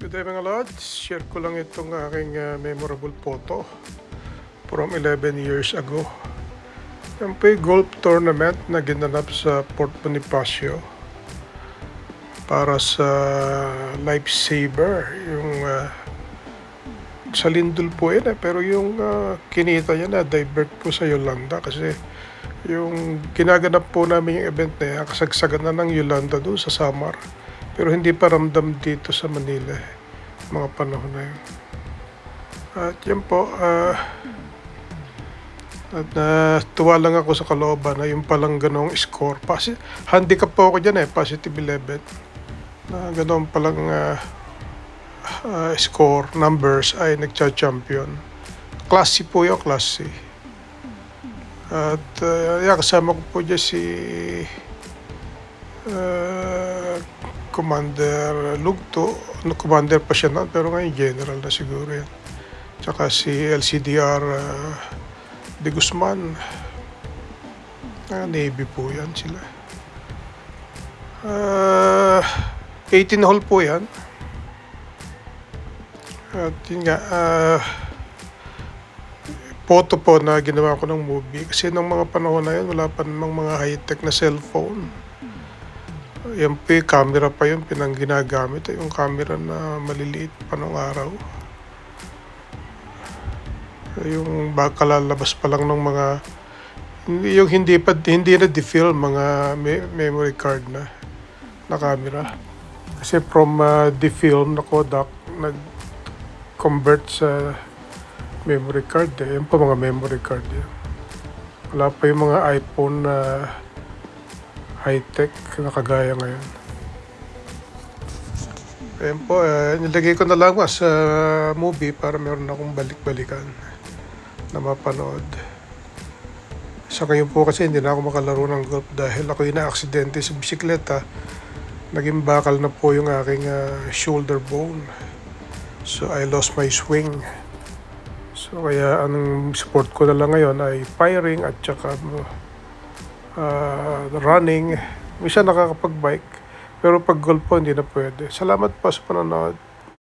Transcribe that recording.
Good day mga lods, share ko lang itong aking memorable photo from 11 years ago. Yan po yung golf tournament na ginanap sa Port Bonifacio para sa Lifesaver. Yung sa Lindol po yan pero yung kinita niya na divert po sa Yolanda kasi yung ginaganap po namin yung event na yan, kasagsagan na ng Yolanda doon sa Samar. Pero hindi pa ramdam dito sa Manila mga panahon na yun. At yan po, tuwa lang ako sa kalooban na yung palang ganong score. Handicap po ako dyan positive 11. Na ganon palang score, numbers ay nagcha-champion. Class C po yung Class C. At kasama ko po dyan si Commander Lugto, Commander pa siya noon, pero ngayon General na siguro yan. Tsaka si LCDR De Guzman, Navy po yan sila. 18 hole po yan. At yun nga, photo po na ginawa ko ng movie. Kasi nung mga panahon na yun, wala pa namang mga high-tech na cellphone. Yan po yung camera pa yun, pinang ginagamit. Yung camera na maliliit pa nung araw. Yung kalalabas pa lang ng mga, yung hindi na de-film, mga memory card na camera. Kasi from de-film na Kodak, nag-convert sa memory card. Yan po mga memory card yan. Wala pa yung mga iPhone na high-tech na kagaya ngayon. Ayan po, nilagay ko na lang sa movie para meron akong balik-balikan na mapanood. Sa ngayon po kasi hindi na ako makalaro ng golf dahil ako yung na-aksidente sa bisikleta. Naging bakal na po yung aking shoulder bone. So I lost my swing. So kaya ang sport ko na lang ngayon ay firing at saka running. Minsan nakakapag-bike pero pag golf po hindi na pwede. Salamat po sa panonood.